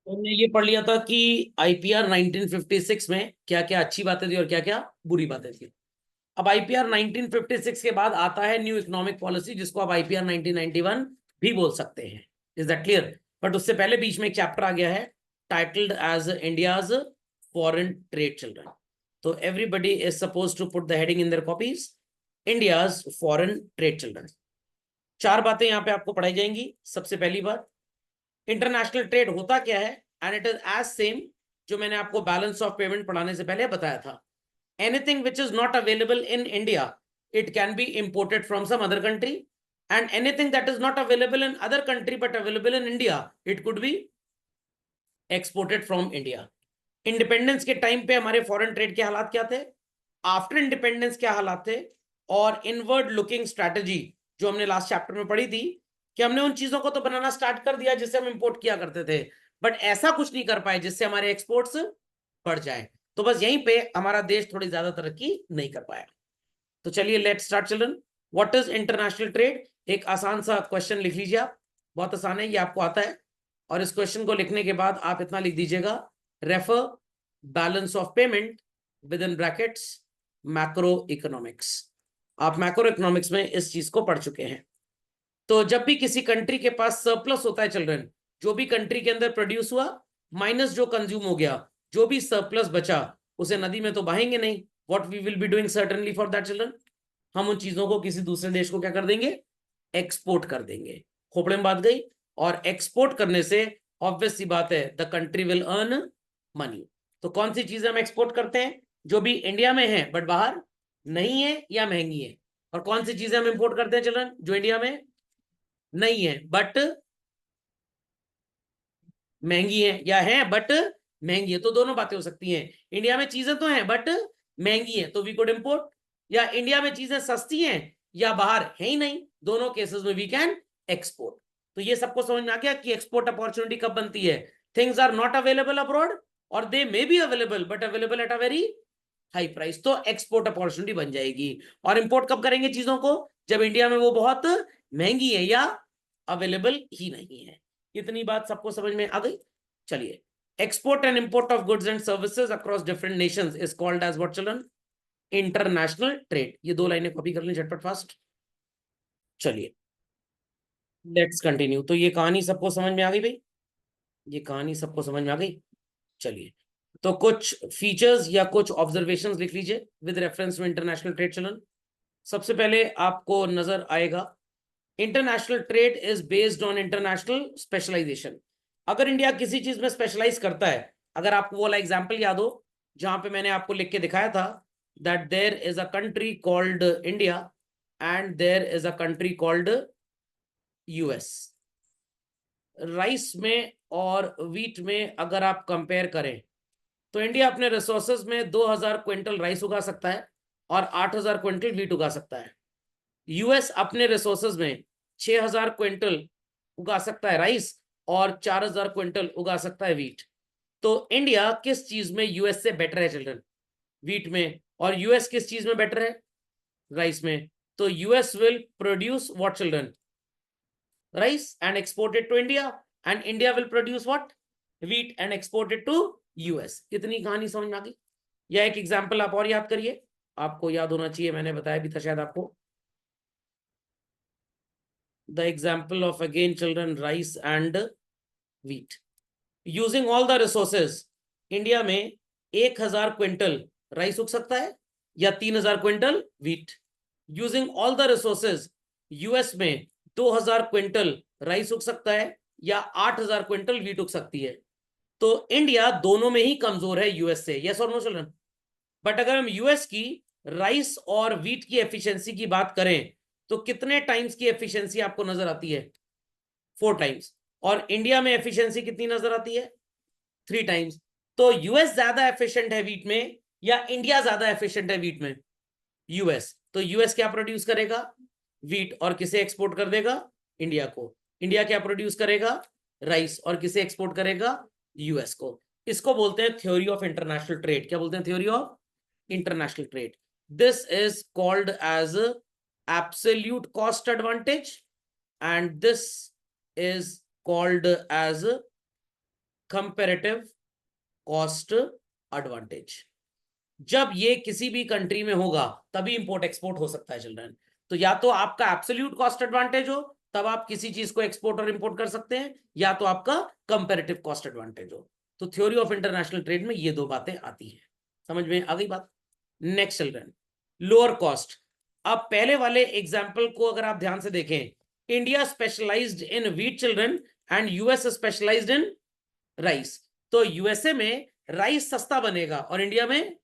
हमने ये पढ़ लिया था कि आईपीआर 1956 में क्या क्या अच्छी बातें थी और क्या क्या बुरी बातें थी। अब आईपीआर 1956 के बाद आता है न्यू इकोनॉमिक पॉलिसी, जिसको आप आईपीआर 1991 भी बोल सकते हैं। Is that clear? बट उससे पहले बीच में एक चैप्टर आ गया है titled as India's foreign trade children. तो everybody is suppose to put the heading in their copies, India's foreign trade children. चार बातें यहाँ पे आपको पढ़ाई जाएंगी। सबसे पहली बात, इंटरनेशनल ट्रेड होता क्या है, and it is as same जो मैंने आपको बैलेंस ऑफ पेमेंट पढ़ाने से पहले बताया था। Anything which is not available in India, it can be imported from some other country, and anything that is not available in other country but available in India, it could be exported from India. Independence के time पे हमारे foreign trade के हालात क्या थे, after independence क्या हालात थे, और इनवर्ड लुकिंग स्ट्रैटेजी जो हमने लास्ट चैप्टर में पढ़ी थी, कि हमने उन चीजों को तो बनाना स्टार्ट कर दिया जिससे हम इंपोर्ट किया करते थे, बट ऐसा कुछ नहीं कर पाए जिससे हमारे एक्सपोर्ट्स बढ़ जाए। तो बस यहीं पे हमारा देश थोड़ी ज्यादा तरक्की नहीं कर पाया। तो चलिए let's start children. What is international trade? एक आसान सा क्वेश्चन लिख लीजिए आप, बहुत आसान है, ये आपको आता है। और इस क्वेश्चन को लिखने के बाद आप इतना लिख दीजिएगा, refer balance of payment with in brackets macro economics. आप मैक्रो इकोनॉमिक्स में इस चीज को पढ़ चुके हैं। तो जब भी किसी कंट्री के पास सरप्लस होता है चिल्ड्रन, जो भी कंट्री के अंदर प्रोड्यूस हुआ माइनस जो कंज्यूम हो गया, जो भी सरप्लस बचा उसे नदी में तो बहाएंगे नहीं। What we will be doing certainly for that children, हम उन चीजों को किसी दूसरे देश को क्या कर देंगे, एक्सपोर्ट कर देंगे। खोपड़े में बात गई। और एक्सपोर्ट करने से ऑब्वियस सी बात है the country will earn money. तो कौन सी चीजें हम एक्सपोर्ट करते हैं, जो भी इंडिया में है बट बाहर नहीं है या महंगी है, और कौन सी चीजें हम इंपोर्ट करते हैं चिल्ड्रन, जो इंडिया में नहीं है बट महंगी है, या है बट महंगी है। तो दोनों बातें हो सकती हैं, इंडिया में चीजें तो हैं बट महंगी है तो वी कुड इंपोर्ट, या इंडिया में चीजें सस्ती हैं या बाहर है ही नहीं, दोनों केसेस में वी कैन एक्सपोर्ट। तो ये सबको समझ में आ गया कि एक्सपोर्ट अपॉर्चुनिटी कब बनती है, things are not available abroad और they may be available but available at a very high price, तो एक्सपोर्ट अपॉर्चुनिटी बन जाएगी। और इंपोर्ट कब करेंगे चीजों को, जब इंडिया में वो बहुत महंगी है या अवेलेबल ही नहीं है। इतनी बात सबको समझ में आ गई। चलिए, export and import of goods and services across different nations is called as what children, international trade. ये दो लाइनें कॉपी कर लें झटपट फास्ट। चलिए लेट्स कंटिन्यू। तो ये कहानी सबको समझ में आ गई भाई, ये कहानी सबको समझ में आ गई। चलिए, तो कुछ फीचर्स या कुछ ऑब्जर्वेशंस लिख लीजिए with reference to international trade चलन। सबसे पहले आपको नजर आएगा, international trade is based on international specialization. अगर इंडिया किसी चीज में स्पेशलाइज करता है, अगर आपको वो वाला एग्जांपल याद हो जहां पे मैंने आपको लिख के दिखाया था that there is a country called India and there is a country called US. Rice में और वीट में अगर आप कंपेयर करें तो इंडिया अपने रिसोर्सेज में 2000 क्विंटल राइस उगा सकता है और 8000 क्विंटल वीट उगा सकता है। यूएस अपने रिसोर्सेज में 6000 क्विंटल उगा सकता है राइस और 4000 क्विंटल उगा सकता है वीट। तो इंडिया किस चीज में यूएस से बेटर है चिल्ड्रन, वीट में, और यूएस किस चीज में बेटर है, राइस में। तो US will produce what children, rice and export it to India, and India will produce what, wheat and export it to US। इतनी कहानी समझ में आ गई। या एक एग्जांपल आप और याद करिए, आपको याद होना चाहिए, मैंने बताया भी था शायद आपको, the example of again children rice and wheat। Using all the resources India में 1000 क्विंटल राइस उग सकता है या 3000 quintal wheat. Using all the resources US में 2000 क्विंटल राइस उग सकता है या 8000 क्विंटल वीट उग सकती है। तो इंडिया दोनों में ही कमजोर है यूएस से, यस और नो चिल्ड्रन। बट अगर हम यूएस की राइस और वीट की एफिशिएंसी की बात करें तो कितने टाइम्स की एफिशिएंसी आपको नजर आती है, 4 टाइम्स। और इंडिया में एफिशिएंसी कितनी नजर आती है, 3 टाइम्स। तो यूएस ज्यादा एफिशिएंट है वीट में या इंडिया ज्यादा एफिशिएंट है वीट में, यूएस। तो यूएस क्या प्रोड्यूस करेगा, वीट, और किसे एक्सपोर्ट कर देगा, इंडिया को। इंडिया क्या प्रोड्यूस करेगा, राइस, और किसे एक्सपोर्ट करेगा, यूएस को। इसको बोलते हैं थ्योरी ऑफ इंटरनेशनल ट्रेड। क्या बोलते हैं, theory of international trade. This is called as absolute cost advantage and this is called as comparative cost advantage. जब ये किसी भी कंट्री में होगा तभी इंपोर्ट एक्सपोर्ट हो सकता है चिल्ड्रन। तो या तो आपका एब्सोल्यूट कॉस्ट एडवांटेज हो तब आप किसी चीज को एक्सपोर्ट और इंपोर्ट कर सकते हैं, या तो आपका कंपैरेटिव कॉस्ट एडवांटेज हो। तो थ्योरी ऑफ इंटरनेशनल ट्रेड में ये दो बातें आती हैं। समझ में आ गई बात? Next children, lower cost. अब पहले वाले एग्जाम्पल को अगर आप ध्यान से देखें, India specialized in wheat children and US specialized in rice. तो यूएसए में राइस सस्ता बनेगा और इंडिया में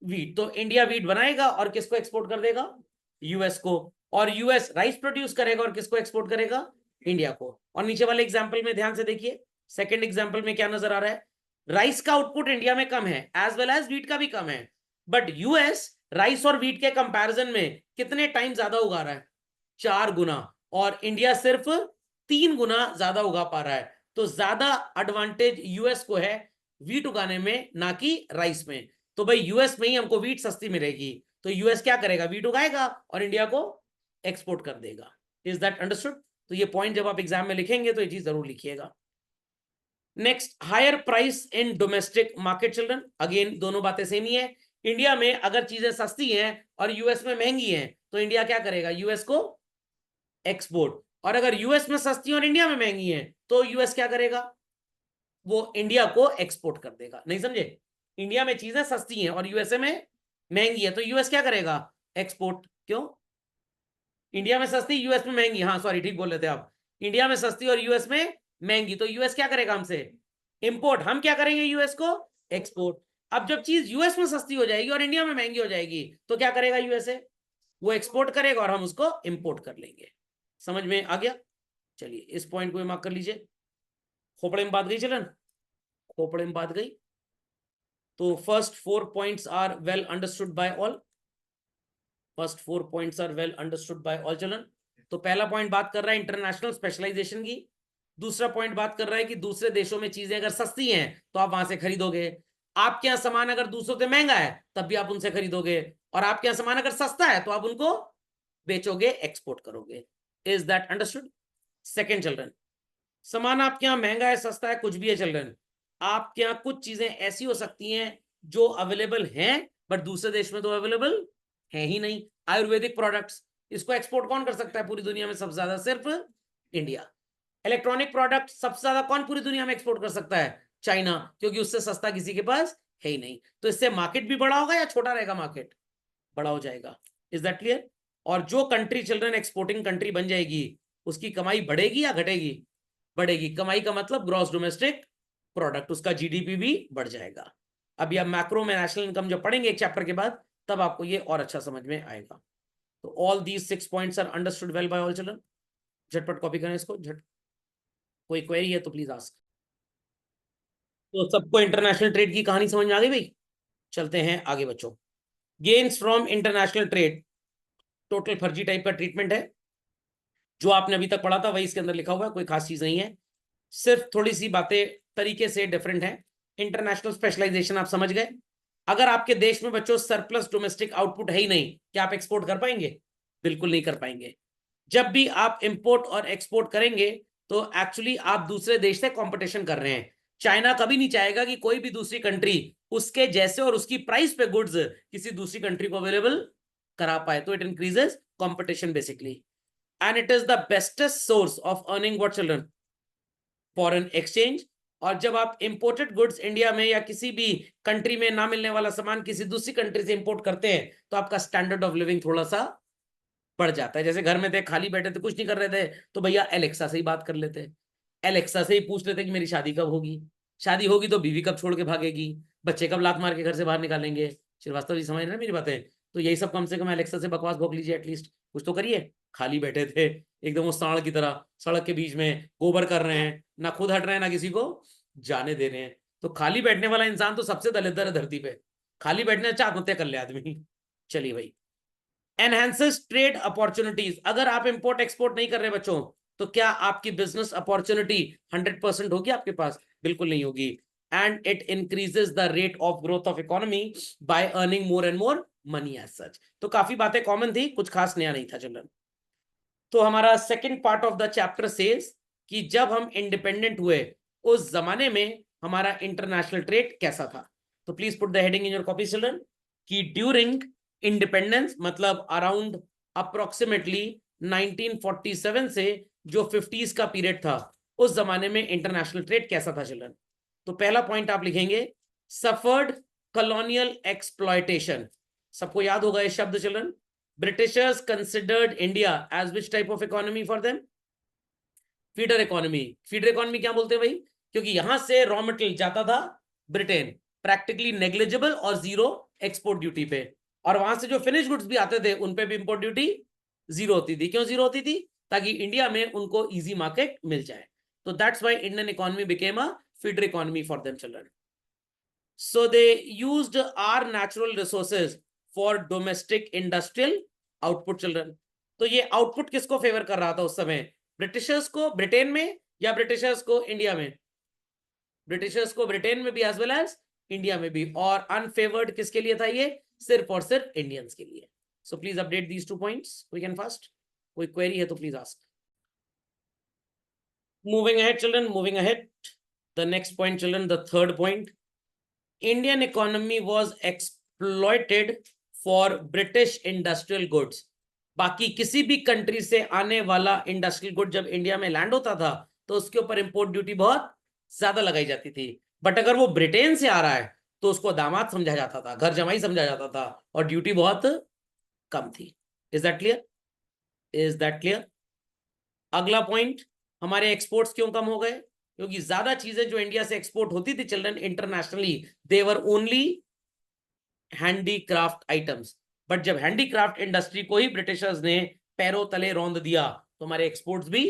व्हीट। तो इंडिया व्हीट बनाएगा और किसको एक्सपोर्ट कर देगा? यूएस को। और यूएस राइस प्रोड्यूस करेगा और किसको एक्सपोर्ट करेगा? इंडिया को। और नीचे वाले एग्जाम्पल में ध्यान से देखिए, सेकंड एग्जाम्पल में क्या नजर आ रहा है? राइस का आउटपुट इंडिया में कम है एज वेल एज व्हीट का भी कम है, बट यूएस राइस और व्हीट के कंपैरिजन में कितने टाइम ज्यादा उगा रहा है? 4 गुना। और इंडिया सिर्फ 3 गुना ज्यादा उगा पा रहा है। तो ज्यादा एडवांटेज यूएस को है व्हीट उगाने में, ना कि राइस में। तो भाई यूएस में ही हमको व्हीट सस्ती मिलेगी, तो यूएस क्या करेगा? व्हीट उगाएगा और इंडिया को एक्सपोर्ट कर देगा। Is that understood? तो ये पॉइंट जब आप एग्जाम में लिखेंगे तो ये चीज जरूर लिखिएगा। Next, higher price in domestic market children. Again दोनों बातें सेम ही है। इंडिया में अगर चीजें सस्ती हैं और यूएस में महंगी हैं तो इंडिया क्या करेगा? यूएस को एक्सपोर्ट। और अगर यूएस में सस्ती और इंडिया में महंगी है तो यूएस क्या करेगा? वो इंडिया को एक्सपोर्ट कर देगा। नहीं समझे? इंडिया में चीजें सस्ती हैं और यूएसए में महंगी है तो यूएस क्या करेगा? एक्सपोर्ट। क्यों? इंडिया में सस्ती, यूएस में महंगी। हाँ सॉरी, ठीक बोल रहे थे आप। इंडिया में सस्ती और यूएस में महंगी, तो यूएस क्या करेगा हमसे? इंपोर्ट। हम क्या करेंगे? यूएस को एक्सपोर्ट। अब जब चीज यूएस में सस्ती हो जाएगी और इंडिया में महंगी हो जाएगी तो क्या करेगा यूएसए? वो एक्सपोर्ट करेगा और हम उसको इंपोर्ट कर लेंगे। समझ में आ गया? चलिए इस पॉइंट को मार्क कर लीजिए। खोपड़े में बात गई चलन, खोपड़े में बात गई। तो first 4 points are well understood by all. First 4 points are well understood by all children. तो पहला पॉइंट बात कर रहा है इंटरनेशनल स्पेशलाइजेशन की। दूसरा पॉइंट बात कर रहा है कि दूसरे देशों में चीजें अगर सस्ती हैं तो आप वहां से खरीदोगे। आपके यहाँ सामान अगर दूसरों से महंगा है तब भी आप उनसे खरीदोगे, और आपके यहाँ सामान अगर सस्ता है तो आप उनको बेचोगे, एक्सपोर्ट करोगे। Is that understood? Second children, सामान आपके यहाँ महंगा है, सस्ता है, कुछ भी है चिल्ड्रन, आपके यहाँ कुछ चीजें ऐसी हो सकती हैं जो अवेलेबल हैं बट दूसरे देश में तो अवेलेबल है ही नहीं। आयुर्वेदिक प्रोडक्ट्स, इसको एक्सपोर्ट कौन कर सकता है पूरी दुनिया में? सबसे ज्यादा सिर्फ इंडिया। इलेक्ट्रॉनिक प्रोडक्ट सबसे ज्यादा कौन पूरी दुनिया में एक्सपोर्ट कर सकता है? चाइना, क्योंकि उससे सस्ता किसी के पास है ही नहीं। तो इससे मार्केट भी बड़ा होगा या छोटा रहेगा? मार्केट बड़ा हो जाएगा। Is that clear? और जो कंट्री चिल्ड्रन एक्सपोर्टिंग कंट्री बन जाएगी उसकी कमाई बढ़ेगी या घटेगी? बढ़ेगी। कमाई का मतलब ग्रॉस डोमेस्टिक प्रोडक्ट, उसका जीडीपी भी बढ़ जाएगा। अभी आप मैक्रो में नेशनल इनकम जब पढ़ेंगे एक चैप्टर के बाद तब आपको ये और अच्छा समझ में आएगा। तो all these 6 points are understood well by all children. झटपट कॉपी करें इसको, झट। कोई क्वेरी है तो प्लीज आस्क। तो सबको इंटरनेशनल ट्रेड की कहानी समझ में आ गई भाई? चलते हैं आगे बच्चों। Gains from international trade total फर्जी टाइप का ट्रीटमेंट है। जो आपने अभी तक पढ़ा था वही इसके अंदर लिखा हुआ है, कोई खास चीज नहीं है, सिर्फ थोड़ी सी बातें तरीके से डिफरेंट है। इंटरनेशनल स्पेशलाइजेशन आप समझ गए। अगर आपके देश में बच्चों सरप्लस डोमेस्टिक आउटपुट है ही नहीं, क्या आप एक्सपोर्ट कर पाएंगे? बिल्कुल नहीं कर पाएंगे। जब भी आप इंपोर्ट और एक्सपोर्ट करेंगे तो एक्चुअली आप दूसरे देश से कंपटीशन कर रहे हैं। चाइना कभी नहीं चाहेगा कि कोई भी दूसरी कंट्री उसके जैसे और उसकी प्राइस पे गुड्स किसी दूसरी कंट्री को अवेलेबल करा पाए। तो it increases competition basically, and it is the bestest source of earning what children? Foreign exchange. और जब आप इंपोर्टेड गुड्स इंडिया में या किसी भी कंट्री में ना मिलने वाला सामान किसी दूसरी कंट्री से इंपोर्ट करते हैं तो आपका स्टैंडर्ड ऑफ लिविंग थोड़ा सा बढ़ जाता है। जैसे घर में थे, खाली बैठे थे, कुछ नहीं कर रहे थे, तो भैया एलेक्सा से ही बात कर लेते, एलेक्सा से ही पूछ लेते कि मेरी शादी कब होगी, शादी होगी तो बीवी कब छोड़ के भागेगी, बच्चे कब लात मार के घर से बाहर निकालेंगे। श्रीवास्तव जी समझ रहे हैं मेरी बातें? तो यही सब कम से कम एलेक्सा से बकवास भोग लीजिए, एटलीस्ट कुछ तो करिए। खाली बैठे थे एकदम वो सांड की तरह सड़क के बीच में गोबर कर रहे हैं, ना खुद हट रहे हैं ना किसी को जाने दे रहे हैं। तो खाली बैठने वाला इंसान तो सबसे दलिद्र है धरती पे। खाली बैठने से आत्महत्या कर ले आदमी। चलिए भाई, एनहेंसेस ट्रेड अपॉर्चुनिटीज। अगर आप इंपोर्ट एक्सपोर्ट नहीं कर रहे बच्चों तो क्या आपकी बिजनेस अपॉर्चुनिटी 100% होगी आपके पास? बिल्कुल नहीं होगी। And it increases the rate of growth of economy by earning more and more money as such. तो काफी बातें कॉमन थी, कुछ खास नया नहीं था चिल्ड्रन। तो हमारा second part of the chapter says कि जब हम इंडिपेंडेंट हुए उस जमाने में हमारा इंटरनेशनल ट्रेड कैसा था। तो please put the heading in your copy children कि ड्यूरिंग इंडिपेंडेंस मतलब अराउंड अप्रोक्सीमेटली 1947 से जो 50s का पीरियड था उस जमाने में इंटरनेशनल ट्रेड कैसा था चिल्ड्रन। तो पहला पॉइंट आप लिखेंगे सफर्ड कॉलोनियल एक्सप्लॉयटेशन। सबको याद होगा ये शब्द children. Britishers considered India as which type of economy for them? Feeder economy. Feeder economy क्या बोलते हैं भाई? क्योंकि यहां से रॉ मटेरियल जाता था ब्रिटेन प्रैक्टिकली नेग्लिजिबल और जीरो एक्सपोर्ट ड्यूटी पे, और वहां से जो फिनिश गुड्स भी आते थे उन पे भी इंपोर्ट ड्यूटी जीरो होती थी। क्यों जीरो होती थी? ताकि इंडिया में उनको इजी मार्केट मिल जाए। तो that's why Indian economy became a feeder economy for them children. So they used our natural resources for domestic industrial output children। तो ये आउटपुट किसको फेवर कर रहा था उस समय? ब्रिटिशर्स को ब्रिटेन में या ब्रिटिशर्स को इंडिया में? ब्रिटिशर्स को ब्रिटेन में भी एज वेल एज इंडिया में भी। और अनफेवर्ड किसके लिए था ये? सिर्फ और सिर्फ इंडियंस के लिए। So please update these 2 points quick and fast. कोई क्वेरी है तो please ask. Moving ahead children, moving ahead. The next point children, the third point, Indian economy was exploited for British industrial goods। बाकी किसी भी country से आने वाला industrial good जब इंडिया में लैंड होता था तो उसके ऊपर इंपोर्ट ड्यूटी बहुत ज्यादा लगाई जाती थी। बट अगर वो ब्रिटेन से आ रहा है तो उसको दामाद समझा जाता था, घर जमाई समझा जाता था, और ड्यूटी बहुत कम थी। Is that clear? Is that clear? अगला पॉइंट, हमारे एक्सपोर्ट्स क्यों कम हो गए? क्योंकि ज्यादा चीजें जो इंडिया से एक्सपोर्ट होती थी children internationally, they were only handicraft items. But जब हैंडीक्राफ्ट इंडस्ट्री को ही ब्रिटिशर्स ने पैरों तले रौंद दिया तो हमारे एक्सपोर्ट्स भी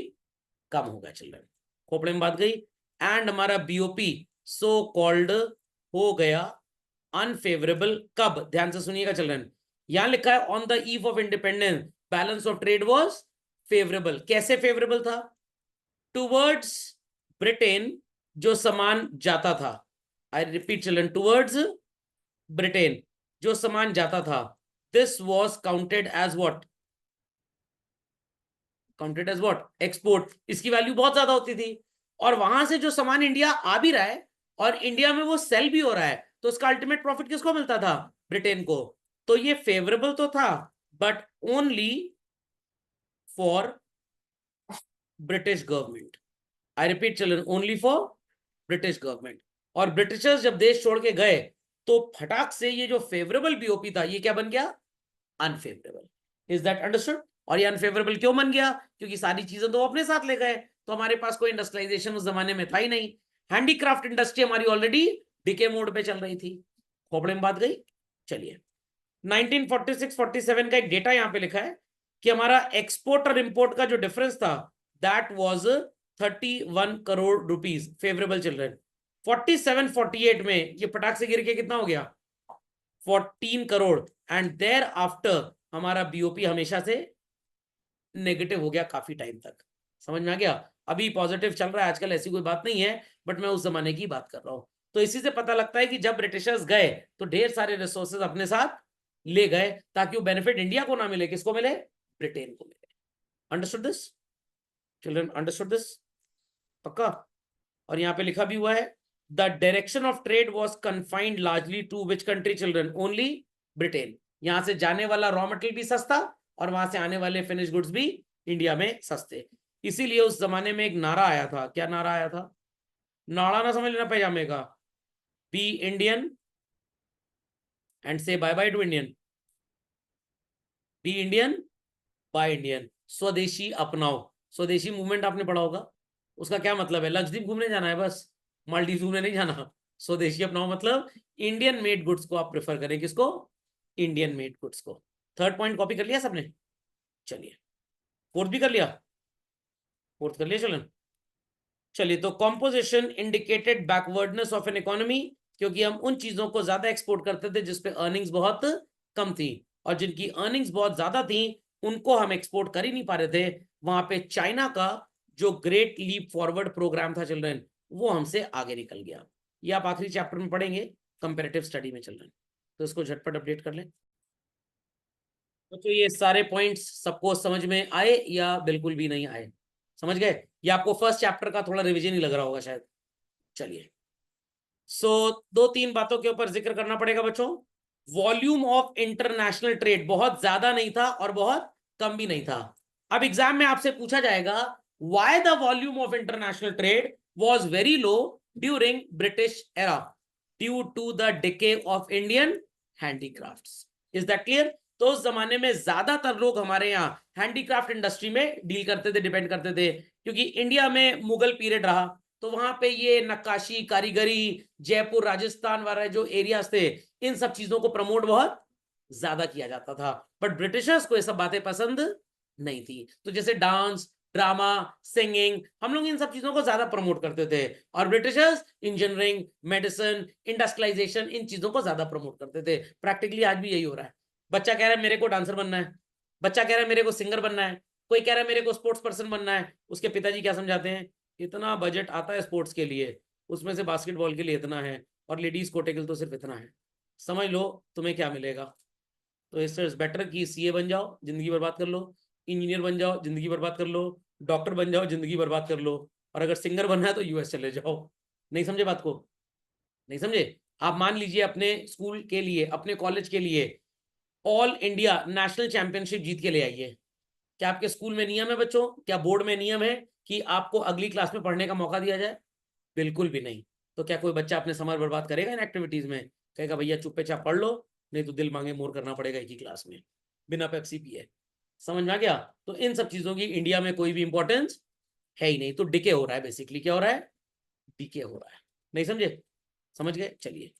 कम हो गए चिल्ड्रन। खोपड़े में बात गई। एंड हमारा बीओपी सो कॉल्ड हो गया अनफेवरेबल। कब? ध्यान से सुनिएगा चिल्ड्रन, यहां लिखा है on the eve of independence balance of trade was favourable. कैसे फेवरेबल था? टूवर्ड्स ब्रिटेन जो सामान जाता था, I repeat children, towards Britain जो सामान जाता था, this was counted as what? Counted as what? Export. इसकी वैल्यू बहुत ज्यादा होती थी, और वहां से जो सामान इंडिया आ भी रहा है और इंडिया में वो सेल भी हो रहा है तो उसका अल्टीमेट प्रॉफिट किसको मिलता था? ब्रिटेन को। तो ये फेवरेबल तो था but only for British government. I repeat children, only for British government. और ब्रिटिशर्स जब देश छोड़ के गए तो फटाक से ये जो फेवरेबल बीओपी था ये क्या बन गया? अनफेवरेबल। Is that understood? और ये अनफेवरेबल क्यों बन गया? क्योंकि सारी चीजें तो अपने साथ ले गए, तो हमारे पास कोई इंडस्ट्रियलाइजेशन उस जमाने में था ही नहीं। हैंडीक्राफ्ट इंडस्ट्री हमारी ऑलरेडी डिके मोड पे चल रही थी। खोपड़े में बात गई। चलिए 1946-47 का एक डेटा यहां पे लिखा है कि हमारा एक्सपोर्ट और इंपोर्ट का जो डिफरेंस था that was 31 crore rupees favourable children. 47-48 में ये फटाक से गिर के कितना हो गया? 14 करोड़। एंड देयर आफ्टर हमारा बीओपी हमेशा से नेगेटिव हो गया काफी टाइम तक। समझ में आ गया? अभी पॉजिटिव चल रहा है आजकल, ऐसी कोई बात नहीं है, बट मैं उस जमाने की बात कर रहा हूं। तो इसी से पता लगता है कि जब ब्रिटिशर्स गए तो ढेर सारे रिसोर्सेज अपने साथ ले गए ताकि वो बेनिफिट इंडिया को ना मिले, किसको मिले? ब्रिटेन को मिले। Understood this children? Understood this? पक्का? और यहाँ पे लिखा भी हुआ है the direction of trade was confined largely to which country children? Only Britain. यहां से जाने वाला रॉ मटेरियल भी सस्ता और वहां से आने वाले फिनिश गुड्स भी इंडिया में सस्ते। इसीलिए उस जमाने में एक नारा आया था। क्या नारा आया था? नारा ना समझ लेना पैजामे का। Be Indian and say bye bye to Indian. Be Indian buy Indian. स्वदेशी अपनाओ। स्वदेशी मूवमेंट आपने पढ़ा होगा। उसका क्या मतलब है? लक्षद्वीप घूमने जाना है बस, मालदीव घूमने नहीं जाना। स्वदेशी अपनाओ मतलब इंडियन मेड गुड्स को आप प्रेफर करें। किसको? इंडियन मेड गुड्स को। थर्ड पॉइंट कॉपी कर लिया सबने? चलिए फोर्थ भी कर लिया? फोर्थ कर लिया चलन? चलिए तो composition indicated backwardness of an economy, क्योंकि हम उन चीजों को ज्यादा एक्सपोर्ट करते थे जिसपे अर्निंग्स बहुत कम थी, और जिनकी अर्निंग्स बहुत ज्यादा थी उनको हम एक्सपोर्ट कर ही नहीं पा रहे थे। वहां पे चाइना का जो ग्रेट लीप फॉरवर्ड प्रोग्राम था चिल्ड्रन, वो हमसे आगे निकल गया। ये आप आखिरी चैप्टर में पढ़ेंगे कंपैरेटिव स्टडी में चिल्ड्रन, तो इसको झटपट अपडेट कर लें। तो ये सारे पॉइंट्स सबको समझ में आए या बिल्कुल भी नहीं आए? समझ गए? या आपको फर्स्ट चैप्टर का थोड़ा रिवीजन ही लग रहा होगा शायद। चलिए दो तीन बातों के ऊपर जिक्र करना पड़ेगा बच्चों। वॉल्यूम ऑफ इंटरनेशनल ट्रेड बहुत ज्यादा नहीं था और बहुत कम भी नहीं था। अब एग्जाम में आपसे पूछा जाएगा why the volume of international trade was very low during British era due to the decay of Indian handicrafts. Is that clear? तो उस जमाने में ज्यादातर लोग हमारे यहाँ हैंडीक्राफ्ट इंडस्ट्री में डील करते थे, डिपेंड करते थे, क्योंकि इंडिया में मुगल पीरियड रहा, तो वहां पे ये नक्काशी, कारीगरी, जयपुर, राजस्थान वाले जो एरियाज थे, इन सब चीजों को प्रमोट बहुत ज्यादा किया जाता था। बट ब्रिटिशर्स को ये सब बातें पसंद नहीं थी। तो जैसे डांस, ड्रामा, सिंगिंग, हम लोग इन सब चीजों को ज्यादा प्रमोट करते थे, और ब्रिटिशर्स इंजीनियरिंग, मेडिसिन, इंडस्ट्रियलाइजेशन, इन चीजों को ज्यादा प्रमोट करते थे। प्रैक्टिकली आज भी यही हो रहा है। बच्चा कह रहा है मेरे को डांसर बनना है, बच्चा कह रहा है मेरे को सिंगर बनना है, कोई कह रहा है मेरे को स्पोर्ट्स पर्सन बनना है, उसके पिताजी क्या समझाते हैं, इतना बजट आता है स्पोर्ट्स के लिए, उसमें से बास्केटबॉल के लिए इतना है, और लेडीज कोटे के लिए तो सिर्फ इतना है, समझ लो तुम्हें क्या मिलेगा। तो इससे बेटर कि सीए बन जाओ, जिंदगी बर्बाद कर लो, इंजीनियर बन जाओ, जिंदगी बर्बाद कर लो, डॉक्टर बन जाओ, जिंदगी बर्बाद कर लो, और अगर सिंगर बनना है तो यूएस चले जाओ। नहीं समझे बात को? नहीं समझे? आप मान लीजिए अपने स्कूल के लिए, अपने कॉलेज के लिए ऑल इंडिया नेशनल चैंपियनशिप जीत के ले आइए। क्या आपके स्कूल में नियम है बच्चों, क्या बोर्ड में नियम है कि आपको अगली क्लास में पढ़ने का मौका दिया जाए? बिल्कुल भी नहीं। तो क्या कोई बच्चा अपने समय बर्बाद करेगा इन एक्टिविटीज में? कहेगा भैया चुप्पे चाप पढ़ लो, नहीं तो दिल मांगे मोर करना पड़ेगा एक ही क्लास में बिना पेप्सी पिए। समझ में आ गया? तो इन सब चीजों की इंडिया में कोई भी इंपॉर्टेंस है ही नहीं। तो डिके हो रहा है, बेसिकली क्या हो रहा है? डीके हो रहा है। नहीं समझे? समझ गए? चलिए,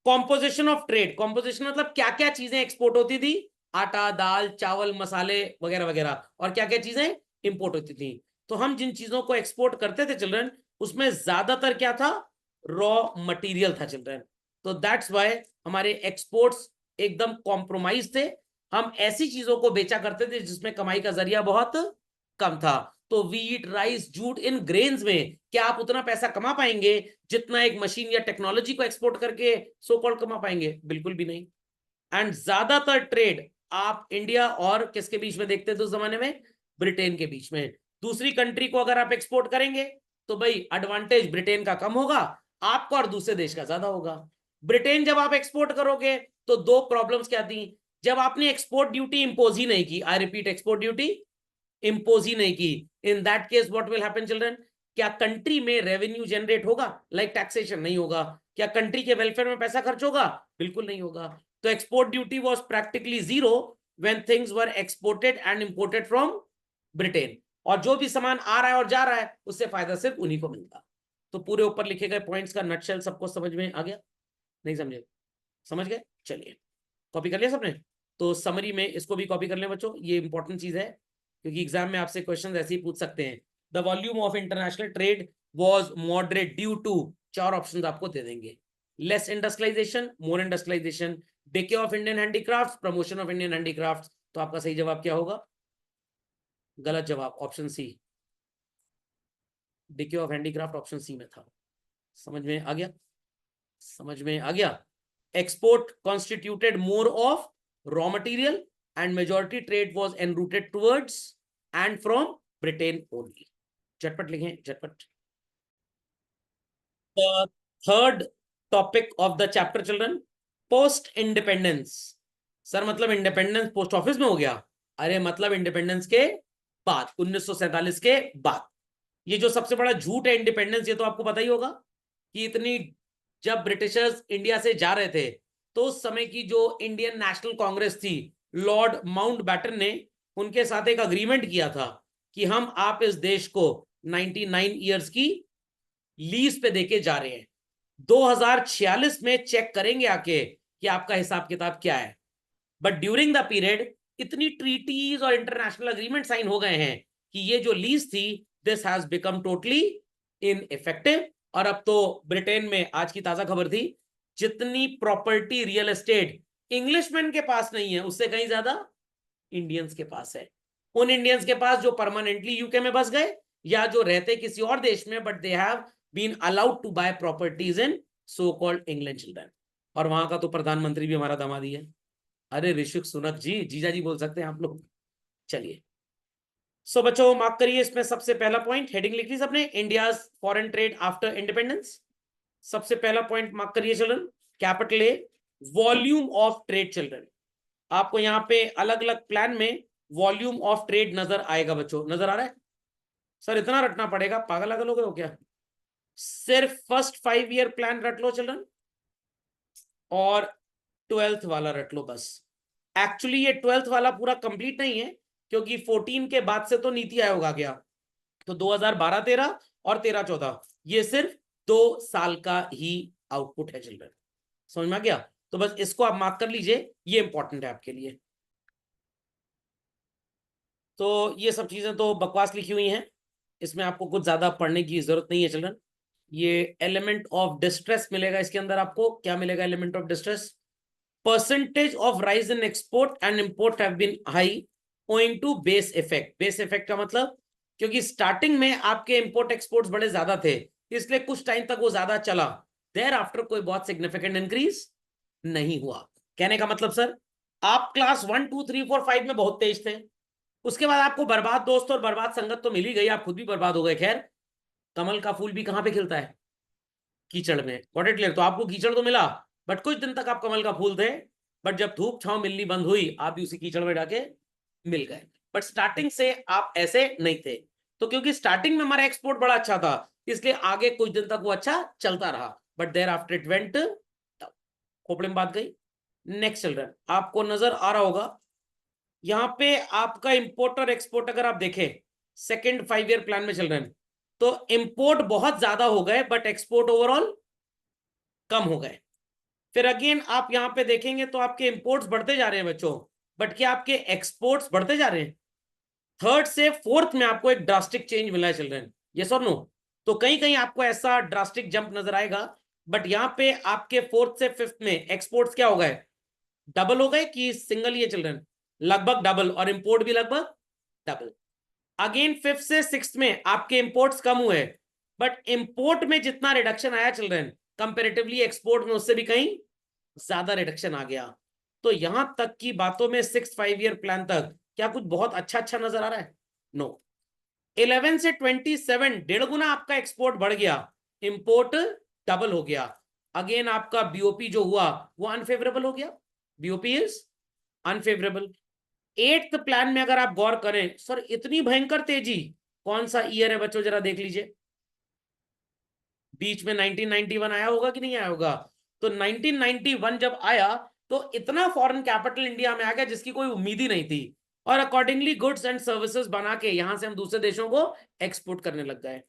कॉम्पोजिशन ऑफ ट्रेड। कॉम्पोजिशन मतलब क्या क्या चीजें एक्सपोर्ट होती थी, आटा, दाल, चावल, मसाले वगैरह वगैरह, और क्या क्या चीजें इंपोर्ट होती थी। तो हम जिन चीजों को एक्सपोर्ट करते थे चिल्ड्रन, उसमें ज्यादातर क्या था? रॉ मटेरियल था चिल्ड्रन। तो दैट्स वाई हमारे एक्सपोर्ट्स एकदम कॉम्प्रोमाइज थे। हम ऐसी चीजों को बेचा करते थे जिसमें कमाई का जरिया बहुत कम था। तो वीट, राइस, जूट, इन ग्रेन्स में क्या आप उतना पैसा कमा पाएंगे जितना एक मशीन या टेक्नोलॉजी को एक्सपोर्ट करके सो कॉल्ड कमा पाएंगे? बिल्कुल भी नहीं। एंड ज्यादातर ट्रेड आप इंडिया और किसके बीच में देखते थे उस जमाने में? ब्रिटेन के बीच में। दूसरी कंट्री को अगर आप एक्सपोर्ट करेंगे तो भाई एडवांटेज ब्रिटेन का कम होगा आपका और दूसरे देश का ज्यादा होगा। ब्रिटेन जब आप एक्सपोर्ट करोगे तो दो प्रॉब्लम्स क्या थी? जब आपने एक्सपोर्ट ड्यूटी इंपोज ही नहीं की, I repeat, export duty impose ही नहीं की, in that case what will happen children? क्या कंट्री में रेवेन्यू जनरेट होगा? लाइक टैक्सेशन नहीं होगा। क्या कंट्री के वेलफेयर में पैसा खर्च होगा? बिल्कुल नहीं होगा। तो export duty was practically zero when things were exported and imported from Britain. और जो भी सामान आ रहा है और जा रहा है उससे फायदा सिर्फ उन्हीं को मिलता। तो पूरे ऊपर लिखे गए पॉइंट्स का नटशेल सबको समझ में आ गया? नहीं समझे? समझ गए? चलिए, कॉपी कर लिया सबने? तो समरी में इसको भी कॉपी कर लें बच्चों, ये इंपॉर्टेंट चीज है, क्योंकि एग्जाम में आपसे क्वेश्चन ऐसे ही पूछ सकते हैं। The volume of international trade was moderate due to, चार ऑप्शंस आपको दे देंगे। Less industrialisation, more industrialisation, decay of Indian handicrafts, promotion of Indian handicrafts. तो आपका सही जवाब क्या होगा? गलत जवाब option C, decay of handicraft option C में था। समझ में आ गया? समझ में आ गया? Export constituted more of raw material and majority trade was enrouted towards and from Britain only. झटपट लिखें, झटपट। Third topic of the chapter children, post independence. Sir मतलब इंडिपेंडेंस पोस्ट ऑफिस में हो गया? अरे मतलब इंडिपेंडेंस के बाद, 1947 के बाद। ये जो सबसे बड़ा झूठ है इंडिपेंडेंस, ये तो आपको पता ही होगा कि इतनी, जब ब्रिटिशर्स इंडिया से जा रहे थे तो उस समय की जो इंडियन नेशनल कांग्रेस थी, लॉर्ड माउंटबैटन ने उनके साथ एक अग्रीमेंट किया था कि हम आप इस देश को 99 ईयर्स की लीज पे देके जा रहे हैं, 2046 में चेक करेंगे आके कि आपका हिसाब किताब क्या है। बट ड्यूरिंग द पीरियड इतनी ट्रीटीज और इंटरनेशनल अग्रीमेंट साइन हो गए हैं कि ये जो लीज थी, this has become totally ineffective. और अब तो ब्रिटेन में, आज की ताजा खबर थी, जितनी प्रॉपर्टी रियल एस्टेट इंग्लिशमैन के पास नहीं है, उससे कहीं ज्यादा इंडियंस के पास है। उन इंडियंस के पास जो परमानेंटली यूके में बस गए या जो रहते किसी और देश में, but they have been allowed to buy properties in so called England children. और वहां का तो प्रधानमंत्री भी हमारा दामादी है। अरे ऋषिक सुनक जी, जीजा जी बोल सकते हैं आप लोग। चलिए, सो बच्चों मार्क करिए इसमें सबसे पहला पॉइंट, हेडिंग लिख ली सबने, India's foreign trade after independence. सबसे पहला पॉइंट मार्क करिए children, capital A, volume of trade children. आपको यहाँ पे अलग अलग प्लान में वॉल्यूम ऑफ ट्रेड नजर आएगा बच्चों, नजर आ रहा है? सर इतना रटना पड़ेगा, पागल अगल हो गए हो क्या? सिर्फ फर्स्ट 5 ईयर प्लान रट लो चिल्ड्रन और 12th वाला रट लो बस। एक्चुअली ये 12th वाला पूरा कंप्लीट नहीं है, क्योंकि 14 के बाद से तो नीति आयोग आ गया, तो 2012-13 और 13-14 ये सिर्फ 2 साल का ही आउटपुट है चिल्ड्रन। समझ में आ गया? तो बस इसको आप मार्क कर लीजिए, ये इंपॉर्टेंट है आपके लिए। तो ये सब चीजें तो बकवास लिखी हुई हैं, इसमें आपको कुछ ज्यादा पढ़ने की जरूरत नहीं है चिल्ड्रन। ये एलिमेंट ऑफ डिस्ट्रेस मिलेगा इसके अंदर, आपको क्या मिलेगा? Element of distress, percentage of rise in export and import have been high owing to base effect. Base effect का मतलब, क्योंकि स्टार्टिंग में आपके इंपोर्ट एक्सपोर्ट्स बड़े ज्यादा थे, इसलिए कुछ टाइम तक वो ज्यादा चला, देयर आफ्टर कोई बहुत सिग्निफिकेंट इंक्रीज नहीं हुआ। कहने का मतलब सर, आप क्लास 1 2 3 4 5 में बहुत तेज थे, उसके बाद आपको बर्बाद दोस्त और बर्बाद संगत तो मिल ही गई, आप खुद भी बर्बाद हो गए। खैर, कमल का फूल भी कहां पे खिलता है? कीचड़ में। Got it clear? तो आपको कीचड़ तो मिला, बट कुछ दिन तक आप कमल का फूल थे, बट जब धूप छांव मिलनी बंद हुई, आप भी उसी कीचड़ में जाके मिल गए। बट स्टार्टिंग से आप ऐसे नहीं थे, तो क्योंकि स्टार्टिंग में हमारा एक्सपोर्ट बड़ा अच्छा था, इसलिए आगे कुछ दिन तक वो अच्छा चलता रहा, but thereafter it went. खोपड़े में बात गई। नेक्स्ट चिल्ड्रन, आपको नजर आ रहा होगा यहाँ पे आपका इंपोर्ट और एक्सपोर्ट अगर आप देखें सेकेंड 5 ईयर प्लान में चल रहे हैं, तो इंपोर्ट बहुत ज्यादा हो गए बट एक्सपोर्ट ओवरऑल कम हो गए। फिर अगेन आप यहां पे देखेंगे तो आपके इंपोर्ट्स बढ़ते जा रहे हैं बच्चों, बट क्या आपके एक्सपोर्ट्स बढ़ते जा रहे हैं? थर्ड से फोर्थ में आपको एक ड्रास्टिक चेंज मिला है चिल्ड्रन, यस और नो? तो कहीं कहीं आपको ऐसा ड्रास्टिक जंप नजर आएगा, बट यहां पे आपके फोर्थ से फिफ्थ में एक्सपोर्ट्स क्या हो गए? डबल हो गए कि सिंगल? ये चिल्ड्रन लगभग डबल, और इंपोर्ट भी लगभग डबल। अगेन फिफ्थ से सिक्स्थ में आपके इंपोर्ट्स कम हुए, बट इंपोर्ट में जितना रिडक्शन आया चिल्ड्रन, कंपेरेटिवली एक्सपोर्ट में उससे भी कहीं ज्यादा रिडक्शन आ गया। तो यहां तक की बातों में 6 5 ईयर प्लान तक क्या कुछ बहुत अच्छा अच्छा नजर आ रहा है? नो। 11 से 27 डेढ़ गुना आपका एक्सपोर्ट बढ़ गया, इंपोर्ट डबल हो गया। अगेन आपका बीओपी जो हुआ वो अनफेवरेबल हो गया, BOP is unfavourable. 8th plan में अगर आप गौर करें, सर इतनी भयंकर तेजी, कौन सा ईयर है बच्चों जरा देख लीजिए। बीच में 1991 आया होगा कि नहीं आया होगा? तो 1991 जब आया तो इतना फॉरेन कैपिटल इंडिया में आ गया जिसकी कोई उम्मीद ही नहीं थी, और अकॉर्डिंगली गुड्स एंड सर्विसेज बना के यहां से हम दूसरे देशों को एक्सपोर्ट करने लग गए।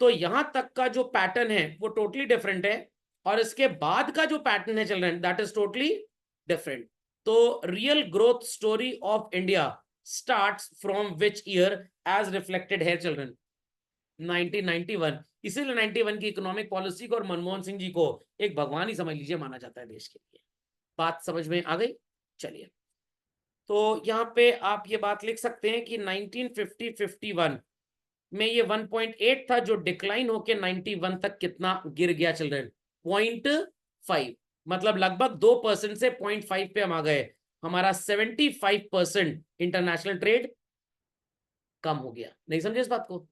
तो यहां तक का जो पैटर्न है वो टोटली डिफरेंट है, और इसके बाद का जो पैटर्न है children, that is totally different. तो real growth story of India starts from which year as reflected है चिल्ड्रन? 1991। इसीलिए 91 की इकोनॉमिक पॉलिसी को और मनमोहन सिंह जी को एक भगवान ही समझ लीजिए माना जाता है देश के लिए। बात समझ में आ गई? चलिए, तो यहाँ पे आप ये बात लिख सकते हैं कि 1950-51 में ये 1.8 था, जो डिक्लाइन होके 91 तक कितना गिर गया चिल्ड्रन? 0.5। मतलब लगभग 2% से 0.5 पे हम आ गए। हमारा 75% इंटरनेशनल ट्रेड कम हो गया। नहीं समझे इस बात को?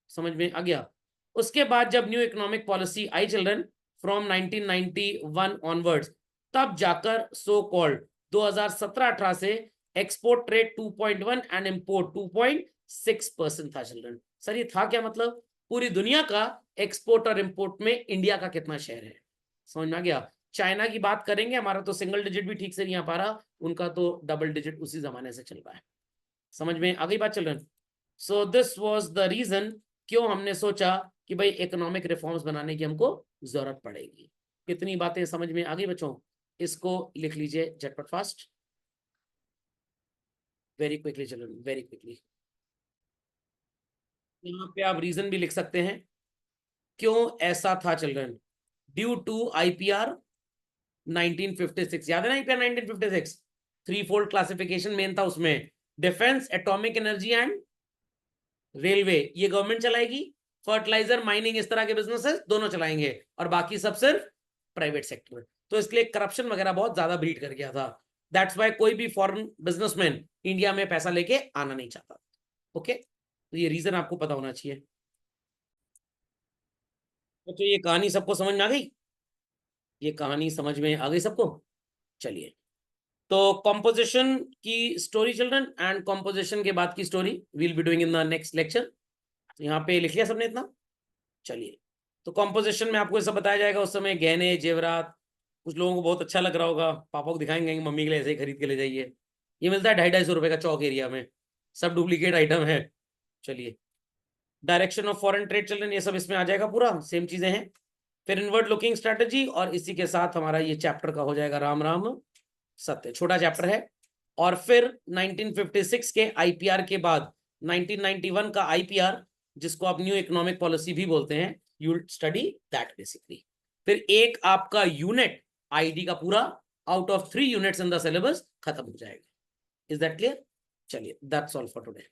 समझ में आ गया? उसके बाद जब new economic policy I children from 1991 onwards, तब जाकर सो कॉल्ड 2017-18 से एक्सपोर्ट ट्रेड 2.1 एंड इंपोर्ट 2.6% था चिल्ड्रन। सर ये था क्या मतलब? पूरी दुनिया का एक्सपोर्ट और इंपोर्ट में इंडिया का कितना शेयर है? समझ में आ गया? चाइना की बात करेंगे, हमारा तो सिंगल डिजिट भी ठीक से नहीं आ पा रहा, उनका तो डबल डिजिट उसी जमाने से चल रहा है। समझ में आ गई बात children? So this was the reason क्यों हमने सोचा कि भाई इकोनॉमिक रिफॉर्म्स बनाने की हमको जरूरत पड़ेगी। कितनी बातें समझ में आ गई बच्चों? इसको लिख लीजिए झटपट fast, very quickly children, very quickly. यहाँ पे आप रीजन भी लिख सकते हैं क्यों ऐसा था चिल्ड्रन। ड्यू टू आईपीआर 1956, याद है ना आईपीआर 1956? 3 फोल्ड क्लासिफिकेशन मेन था उसमें, defence, atomic energy and railway ये गवर्नमेंट चलाएगी, फर्टिलाइजर, माइनिंग, इस तरह के बिजनेसेस दोनों चलाएंगे, और बाकी सब सिर्फ प्राइवेट सेक्टर। तो इसलिए करप्शन वगैरह बहुत ज्यादा ब्रीड कर गया था। दैट्स वाई कोई भी फॉरेन बिजनेसमैन इंडिया में पैसा लेके आना नहीं चाहता। ओके, तो ये रीजन आपको पता होना चाहिए। तो ये कहानी सबको समझ में आ गई? ये कहानी समझ में आ गई सबको? चलिए, तो कॉम्पोजिशन की स्टोरी चिल्ड्रन, एंड कॉम्पोजिशन के बाद की story will be doing in the next lecture. यहाँ पे लिख लिया सबने इतना? चलिए, तो कॉम्पोजिशन में आपको ये सब बताया जाएगा। उस समय गहने जेवरात, कुछ लोगों को बहुत अच्छा लग रहा होगा, पापा को दिखाएंगे मम्मी के लिए ऐसे ही खरीद के ले जाइए। ये मिलता है 250-250 का चौक एरिया में, सब डुप्लीकेट आइटम है। चलिए, direction of foreign trade children, ये सब इसमें आ जाएगा, पूरा सेम चीजें हैं। फिर इनवर्ड लुकिंग स्ट्रेटजी, और इसी के साथ हमारा ये चैप्टर का हो जाएगा राम राम सत्य, छोटा चैप्टर है। और फिर 1956 के आईपीआर के बाद 1991 का आईपीआर, जिसको आप न्यू इकोनॉमिक पॉलिसी भी बोलते हैं, यू स्टडी दैट बेसिकली। फिर एक आपका यूनिट आईडी का पूरा out of 3 units in the syllabus खत्म हो जाएगा। Is that clear? चलिए, दैट्स ऑल फॉर टुडे।